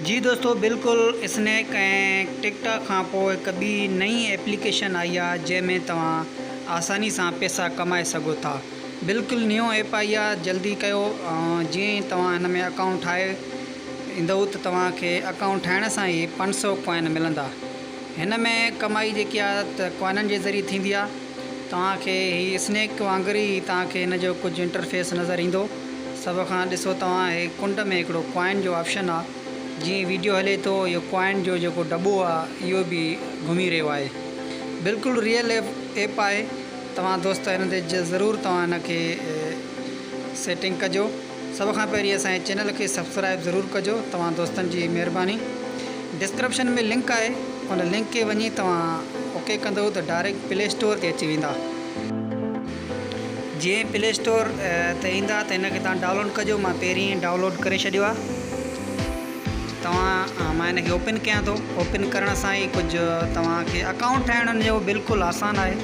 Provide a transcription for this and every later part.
जी दोस्तों, बिल्कुल स्नैक ऐं टिकटॉक खां पोइ हिकु ॿी नई एप्लीकेशन आई आहे जंहिंमें तव्हां आसानी सां पैसा कमाए सघो था। बिल्कुलु न्यूं ऐप आई आहे, जल्दी कयो। जीअं ई तव्हां हिन में अकाउंट ठाहे ईंदव त तव्हांखे अकाउंट ठाहिण सां ई 500 कॉइन मिलंदा। हिन में कमाई जेकी आहे त कॉइननि जे ज़रिए थींदी आहे। तव्हांखे हीअ स्नैक वांगुरु ई तव्हांखे हिन जो कुझु इंटरफेस नज़र ईंदो। सभ खां ॾिसो, तव्हां हे कुंड में हिकिड़ो कॉइन जो ऑप्शन आहे। जीअं वीडियो हले थो, इहो कॉइन जो जेको दॿो आहे इहो बि घुमी रहियो आहे। बिल्कुलु रियल ऐप आहे। तव्हां दोस्त हिन ते ज़रूरु तव्हां हिनखे सेटिंग कजो। सभ खां पहिरीं असांजे चैनल खे सब्सक्राइब ज़रूरु कजो। तव्हां दोस्तनि जी महिरबानी। डिस्क्रिप्शन में लिंक आहे, उन लिंक खे वञी तव्हां ओके कंदव त डायरेक्ट प्ले स्टोर ते अची वेंदा। जीअं प्ले स्टोर ते ईंदा त हिनखे तव्हां डाउनलोड कजो। मां पहिरीं डाउनलोड करे छॾियो आहे। मां हिनखे ओपन कयां थो। ओपन करण सां ई कुझु तव्हांखे अकाउंट ठाहिण जो बिल्कुलु आसान आहे।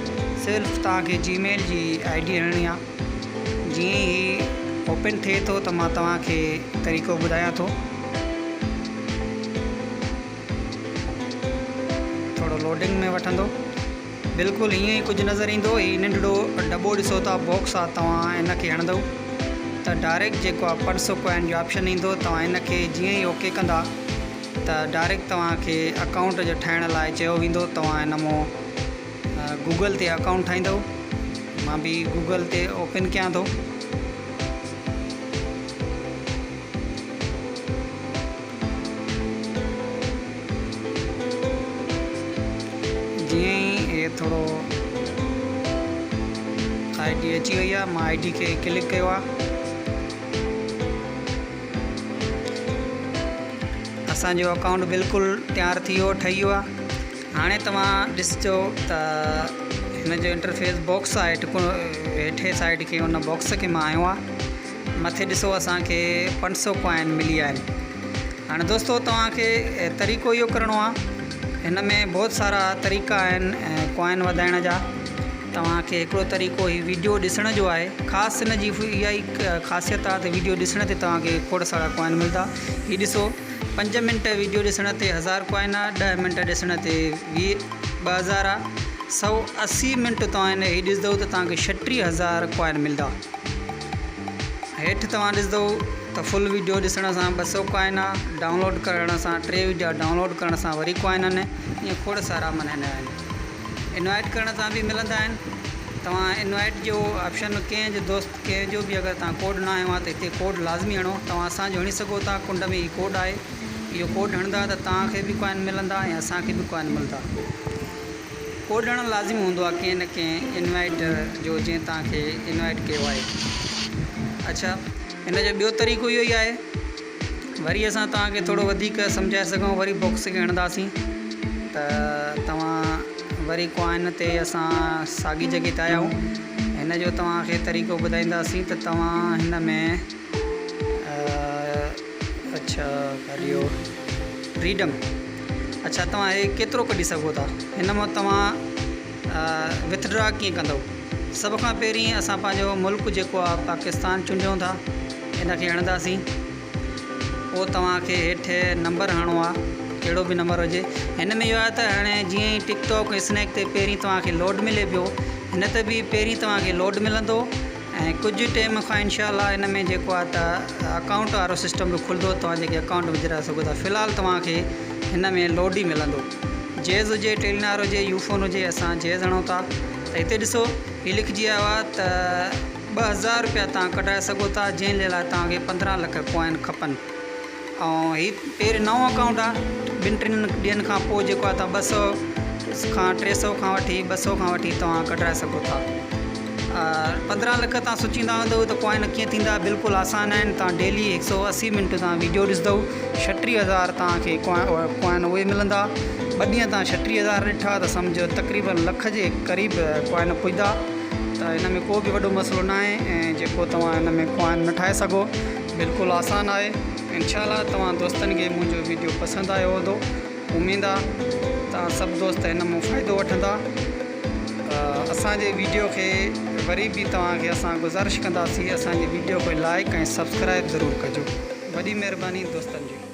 सिर्फ़ु तव्हांखे जीमेल जी ID हणणी आहे। जीअं ई ओपन थिए थो त मां तव्हांखे तरीक़ो ॿुधायां थो। थोरो लोडिंग में वठंदो। बिल्कुलु हीअं ई कुझु नज़र ईंदो। हीउ नंढिड़ो दॿो ॾिसो था, बॉक्स आहे। तव्हां हिनखे हणंदव त डायरेक्ट जेको आहे 500 कॉइन जो ऑप्शन ईंदो। तव्हां हिनखे जीअं ई ओके कंदा त डायरेक्ट तव्हांखे अकाउंट जो ठाहिण लाइ चयो वेंदो। तव्हां हिन मां गूगल ते अकाउंट ठाहींदव। मां बि गूगल ते ओपन कयां थो। जीअं ई इहे थोरो ID अची वई आहे, मां ID खे क्लिक कयो आहे। असांजो अकाउंट बिल्कुलु तयारु थी वियो, ठही वियो आहे। हाणे तव्हां ॾिसजो त हिन जो इंटरफेस बॉक्स आहे। हेठे साइड खे उन बॉक्स खे मां आयो आहे। मथे ॾिसो, असांखे 500 कॉइन मिली आहिनि। हाणे दोस्तो, तव्हांखे तरीक़ो इहो करिणो आहे। हिन में बहुत सारा तरीक़ा आहिनि कॉइन वधाइण जा। तव्हांखे हिकिड़ो तरीक़ो ही वीडियो ॾिसण जो आहे। ख़ासि हिन जी इहा ई ख़ासियत आहे त वीडियो ॾिसण ते तव्हांखे खोड़ सारा कॉइन मिलंदा। हीउ ॾिसो, 5 मिंट वीडियो ॾिसण ते 1000 कॉइन आहे। 10 मिंट ॾिसण ते 2000 आहे। 180 मिंट तव्हां हिन हीउ ॾिसंदव त तव्हांखे 36,000 कॉइन मिलंदा। हेठि तव्हां ॾिसंदव त फुल वीडियो ॾिसण सां 200 कॉइन आहे। डाउनलोड करण सां 3 वीडियो डाउनलोड करण सां वरी कॉइन आहिनि। ईअं खोड़ सारा माना आहिनि। इनवाइट करण सां बि मिलंदा आहिनि। तव्हां इनवाइट जो ऑप्शन कंहिंजो दोस्त कंहिंजो बि अगरि तव्हां कोड न आयो आहे त हिते कोड लाज़मी हणो। तव्हां असांजो हणी सघो था। कुंड में ही कोड आहे। इहो कोड हणंदा त तव्हांखे बि कॉइन मिलंदा ऐं असांखे बि कॉइन मिलंदा। कोड हणणु लाज़मी हूंदो आहे कंहिं न कंहिं इनवाइट जो, जीअं तव्हांखे इनवाइट कयो आहे। अच्छा, हिन जो ॿियो तरीक़ो इहो ई आहे। वरी असां तव्हांखे थोरो वधीक सम्झाए सघूं, वरी बॉक्स खे हणंदासीं त तव्हां वरी कॉइन ते असां साॻी जॻह ते आया आहियूं। हिन जो तव्हांखे तरीक़ो ॿुधाईंदासीं त तव्हां हिन में अच्छा इहो फ्रीडम। अच्छा, तव्हां हे केतिरो कढी सघो था। हिन मां तव्हां विथड्रॉ कीअं कंदव। सभ खां पहिरीं असां पंहिंजो मुल्क जेको आहे पाकिस्तान चूंडियूं था। हिनखे हणंदासीं। पोइ तव्हांखे हेठि नंबर हणणो आहे, कहिड़ो बि नंबर हुजे। हिन में इहो आहे त हाणे जीअं ई टिकटॉक स्नैक ते पहिरीं तव्हांखे लोड मिले पियो, हिन ते बि पहिरीं तव्हांखे लोड मिलंदो। ऐं कुझु टाइम खां इनशाअल्लाह हिन में जेको आहे त अकाउंट वारो सिस्टम बि खुलंदो। तव्हां जेके अकाउंट विझाए सघो था। फ़िलहालु तव्हांखे हिन में लोड ई मिलंदो। जेज़ हुजे, टेलीनार हुजे, यूफोन हुजे, असां जेज़ हणूं था त हिते ॾिसो हीउ लिखिजी आयो आहे त 2000 रुपया तव्हां कढाए सघो था, जंहिं लाइ तव्हांखे 15 लख कॉइन खपनि। ऐं हीउ पहिरीं नओं अकाउंट आहे। 2-3 ॾींहंनि खां पोइ जेको आहे तव्हां 200 खां 300 खां वठी 200 खां वठी तव्हां कढाए सघो था। 15 लख तव्हां सोचींदा हूंदव त कॉइन कीअं थींदा। बिल्कुलु आसान आहिनि। तव्हां डेली 180 मिंट तव्हां वीडियो ॾिसंदव, 36,000 तव्हांखे कॉइन उहे मिलंदा। 2 ॾींहं तव्हां 36,000 ॾिठा त सम्झो तक़रीबन लख जे क़रीब कॉइन पुॼंदा। त हिन में को बि वॾो मसइलो न आहे। ऐं जेको तव्हां हिन में कॉइन न ठाहे सघो, बिल्कुलु आसान आहे। इंशाअल्लाह तव्हां दोस्तनि खे मुंहिंजो वीडियो पसंदि आयो हूंदो। उमेद आहे तव्हां सभु दोस्त हिन मां फ़ाइदो वठंदा। असांजे वीडियो खे वरी भी तव्हांखे असां गुज़ारिश कंदासीं असांजे वीडियो को लाइक ऐं सब्सक्राइब ज़रूर कजो। वॾी महिरबानी दोस्तनि जी।